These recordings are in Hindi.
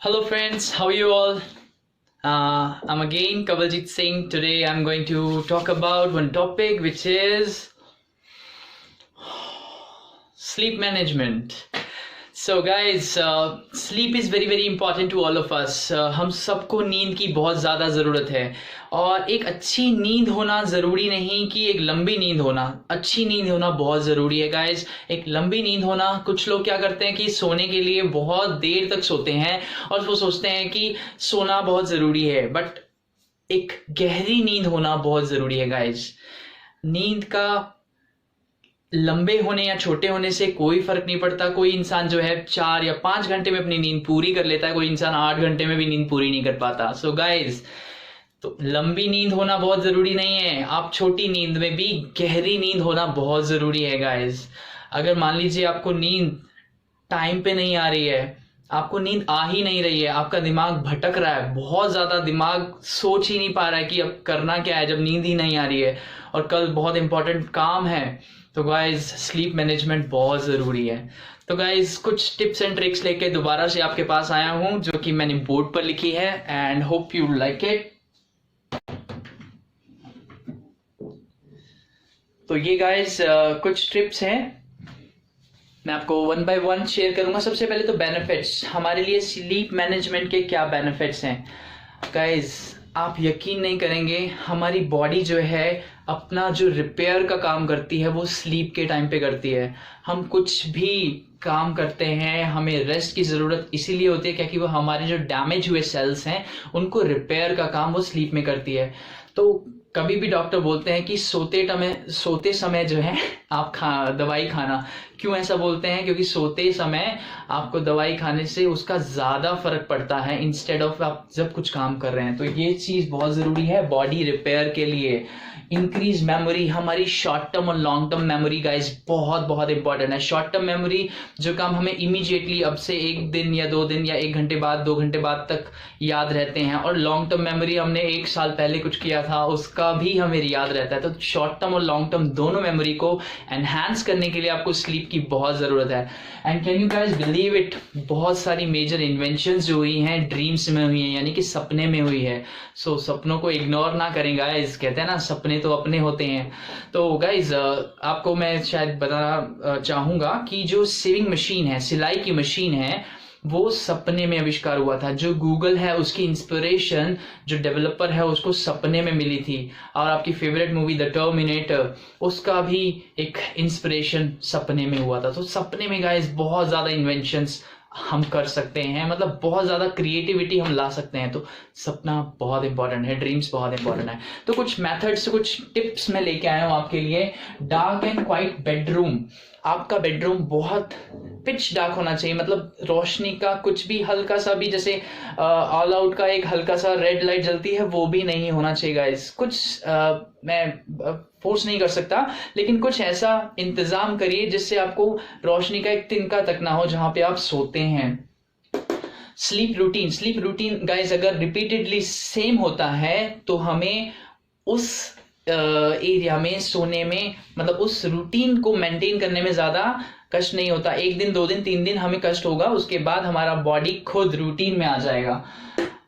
Hello, friends. How are you all? I'm again Kavaljit Singh. Today, I'm going to talk about one topic, which is sleep management. So guys, sleep is very very important to all of us. हम सबको नींद की बहुत ज़्यादा ज़रूरत है और एक अच्छी नींद होना ज़रूरी नहीं कि एक लंबी नींद होना, अच्छी नींद होना बहुत ज़रूरी है गाइस। एक लंबी नींद होना, कुछ लोग क्या करते हैं कि सोने के लिए बहुत देर तक सोते हैं और वो सोचते हैं कि सोना बहुत ज़रूरी है, बट एक गहरी नींद होना बहुत ज़रूरी है गाइस। नींद का लंबे होने या छोटे होने से कोई फर्क नहीं पड़ता। कोई इंसान जो है 4 या 5 घंटे में अपनी नींद पूरी कर लेता है, कोई इंसान 8 घंटे में भी नींद पूरी नहीं कर पाता। सो गाइज, तो लंबी नींद होना बहुत जरूरी नहीं है, आप छोटी नींद में भी गहरी नींद होना बहुत जरूरी है गाइज। अगर मान लीजिए आपको नींद टाइम पे नहीं आ रही है, आपको नींद आ ही नहीं रही है, आपका दिमाग भटक रहा है, बहुत ज्यादा दिमाग सोच ही नहीं पा रहा है कि अब करना क्या है जब नींद ही नहीं आ रही है और कल बहुत इंपॉर्टेंट काम है, तो गाइज स्लीप मैनेजमेंट बहुत ज़रूरी है। तो गाइज कुछ टिप्स एंड ट्रिक्स लेके दोबारा से आपके पास आया हूँ जो कि मैंने बोर्ड पर लिखी है and hope you like it. तो ये गाइज कुछ टिप्स हैं, मैं आपको वन बाय वन शेयर करूंगा। सबसे पहले तो बेनिफिट्स, हमारे लिए स्लीप मैनेजमेंट के क्या बेनिफिट्स हैं गाइज। आप यकीन नहीं करेंगे, हमारी बॉडी जो है अपना जो रिपेयर का काम करती है वो स्लीप के टाइम पे करती है। हम कुछ भी काम करते हैं, हमें रेस्ट की ज़रूरत इसीलिए होती है क्योंकि वो हमारे जो डैमेज हुए सेल्स हैं उनको रिपेयर का काम वो स्लीप में करती है। तो कभी भी डॉक्टर बोलते हैं कि सोते समय जो है आप दवाई खाना। क्यों ऐसा बोलते हैं? क्योंकि सोते समय आपको दवाई खाने से उसका ज़्यादा फर्क पड़ता है इंस्टेड ऑफ आप जब कुछ काम कर रहे हैं। तो ये चीज़ बहुत ज़रूरी है बॉडी रिपेयर के लिए। इंक्रीज मेमोरी, हमारी शॉर्ट टर्म और लॉन्ग टर्म मेमोरी गाइज बहुत बहुत इंपॉर्टेंट है। शॉर्ट टर्म मेमोरी, जो काम हमें इमीडिएटली अब से 1 दिन या 2 दिन या 1 घंटे बाद 2 घंटे बाद तक याद रहते हैं, और लॉन्ग टर्म मेमोरी हमने 1 साल पहले कुछ किया था उसका भी हमें याद रहता है। तो शॉर्ट टर्म और लॉन्ग टर्म दोनों मेमोरी को एनहांस करने के लिए आपको स्लीप की बहुत ज़रूरत है। And can you guys believe it, बहुत सारी मेजर इन्वेंशंस जो हुई हैं ड्रीम्स में हुई हैं, यानी कि सपने में हुई है। सो सपनों को इग्नोर ना करें गाइज, कहते हैं ना सपने तो अपने होते हैं। तो गाइज आपको मैं शायद बताना चाहूंगा कि जो सेविंग मशीन है, सिलाई की मशीन है, वो सपने में आविष्कार हुआ था। जो गूगल है उसकी इंस्पिरेशन जो डेवलपर है उसको सपने में मिली थी। और आपकी फेवरेट मूवी द टर्मिनेटर, उसका भी एक इंस्पिरेशन सपने में हुआ था। तो सपने में गाइस बहुत ज्यादा इन्वेंशंस हम कर सकते हैं, मतलब बहुत ज़्यादा क्रिएटिविटी हम ला सकते हैं। तो सपना बहुत इंपॉर्टेंट है, ड्रीम्स बहुत इंपॉर्टेंट है। तो कुछ मेथड्स, कुछ टिप्स मैं लेके आया हूँ आपके लिए। डार्क एंड क्वाइट बेडरूम, आपका बेडरूम बहुत पिच डार्क होना चाहिए, मतलब रोशनी का कुछ भी हल्का सा भी, जैसे ऑल आउट का एक हल्का सा रेड लाइट जलती है वो भी नहीं होना चाहिए गाइस। कुछ मैं फोर्स नहीं कर सकता, लेकिन कुछ ऐसा इंतजाम करिए जिससे आपको रोशनी का एक तिनका तक ना हो जहां पे आप सोते हैं। स्लीप रूटीन गाइस अगर रिपीटेडली सेम होता है तो हमें उस एरिया में सोने में, मतलब उस रूटीन को मेंटेन करने में ज्यादा कष्ट नहीं होता। 1 दिन 2 दिन 3 दिन हमें कष्ट होगा, उसके बाद हमारा बॉडी खुद रूटीन में आ जाएगा।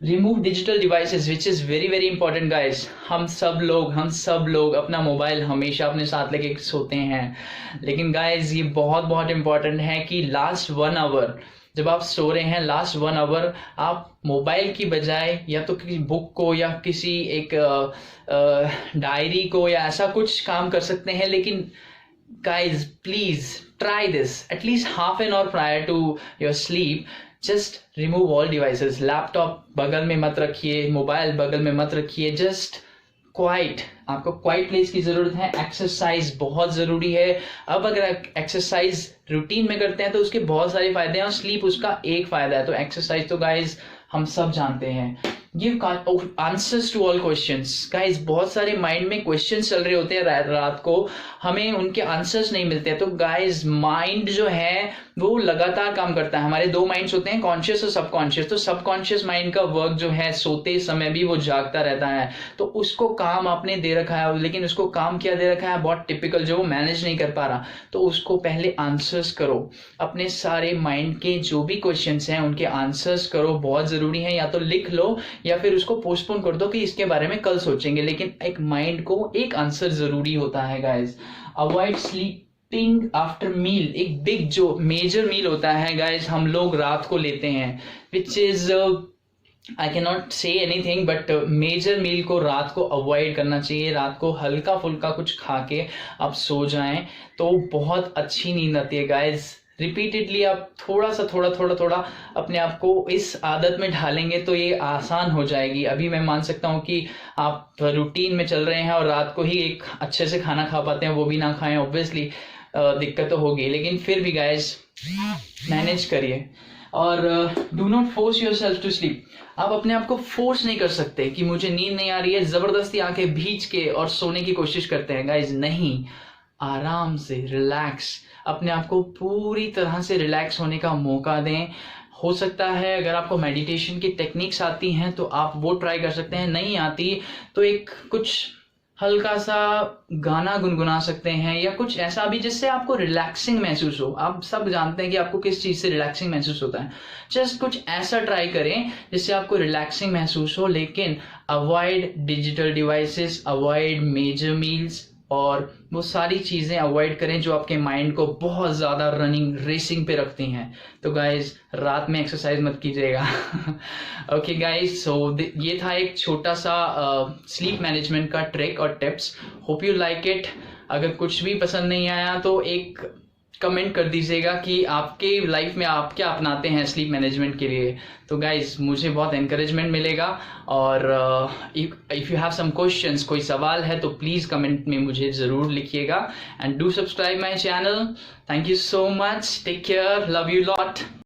Remove digital devices which is very very important guys. हम सब लोग अपना मोबाइल हमेशा अपने साथ लेके सोते हैं, लेकिन गाइज ये बहुत बहुत इंपॉर्टेंट है कि लास्ट 1 आवर जब आप सो रहे हैं, लास्ट 1 आवर आप मोबाइल की बजाय या तो किसी बुक को या किसी एक डायरी को या ऐसा कुछ काम कर सकते हैं। लेकिन guys please try this at least half an hour prior to your sleep. Just remove all devices. Laptop बगल में मत रखिए, मोबाइल बगल में मत रखिए, जस्ट क्वाइट, आपको क्वाइट प्लेस की जरूरत है। एक्सरसाइज बहुत जरूरी है। अब अगर एक्सरसाइज रूटीन में करते हैं तो उसके बहुत सारे फायदे हैं और स्लीप उसका एक फायदा है। तो एक्सरसाइज तो गाइज हम सब जानते हैं। Give answers to all questions. Guys बहुत सारे माइंड में क्वेश्चंस चल रहे होते हैं रात को, हमें उनके आंसर्स नहीं मिलते हैं। तो गाइस माइंड जो है वो लगातार काम करता है। हमारे दो माइंड्स होते हैं, कॉन्शियस और सबकॉन्शियस। तो सबकॉन्शियस माइंड का वर्क जो है सोते समय भी वो जागता रहता है। तो उसको काम आपने दे रखा है, लेकिन उसको काम क्या दे रखा है, बहुत टिपिकल, जो वो मैनेज नहीं कर पा रहा। तो उसको पहले आंसर्स करो, अपने सारे माइंड के जो भी क्वेश्चंस हैं उनके आंसर्स करो, बहुत जरूरी है। या तो लिख लो या फिर उसको पोस्टपोन कर दो कि इसके बारे में कल सोचेंगे, लेकिन एक माइंड को एक आंसर जरूरी होता है guys. Avoid sleeping after meal, एक बिग जो मेजर मील होता है गाइस हम लोग रात को लेते हैं, which is I can not say anything, but major meal को रात को अवॉइड करना चाहिए। रात को हल्का फुल्का कुछ खा के आप सो जाएं तो बहुत अच्छी नींद आती है गाइस। रिपीटेडली आप थोड़ा अपने आप को इस आदत में ढालेंगे तो ये आसान हो जाएगी। अभी मैं मान सकता हूँ कि आप रूटीन में चल रहे हैं और रात को ही एक अच्छे से खाना खा पाते हैं, वो भी ना खाएं, ऑब्वियसली दिक्कत तो होगी, लेकिन फिर भी गाइस मैनेज करिए। और do not force yourself to sleep. आप अपने आप को फोर्स नहीं कर सकते कि मुझे नींद नहीं आ रही है, जबरदस्ती आंखें भींच के और सोने की कोशिश करते हैं गाइस, नहीं। आराम से रिलैक्स, अपने आप को पूरी तरह से रिलैक्स होने का मौका दें। हो सकता है अगर आपको मेडिटेशन की टेक्निक्स आती हैं तो आप वो ट्राई कर सकते हैं, नहीं आती तो एक कुछ हल्का सा गाना गुनगुना सकते हैं या कुछ ऐसा भी जिससे आपको रिलैक्सिंग महसूस हो। आप सब जानते हैं कि आपको किस चीज से रिलैक्सिंग महसूस होता है, जस्ट कुछ ऐसा ट्राई करें जिससे आपको रिलैक्सिंग महसूस हो। लेकिन avoid digital devices, avoid major meals और वो सारी चीजें अवॉइड करें जो आपके माइंड को बहुत ज्यादा रनिंग रेसिंग पे रखती हैं। तो गाइज रात में एक्सरसाइज मत कीजिएगा। ओके गाइज, सो ये था एक छोटा सा स्लीप मैनेजमेंट का ट्रिक और tips. Hope you like it. अगर कुछ भी पसंद नहीं आया तो एक कमेंट कर दीजिएगा कि आपके लाइफ में आप क्या अपनाते हैं स्लीप मैनेजमेंट के लिए। तो गाइज मुझे बहुत एनकरेजमेंट मिलेगा। और if you have some questions, कोई सवाल है तो प्लीज़ कमेंट में मुझे ज़रूर लिखिएगा। And do subscribe my channel. Thank you so much, take care, love you lot.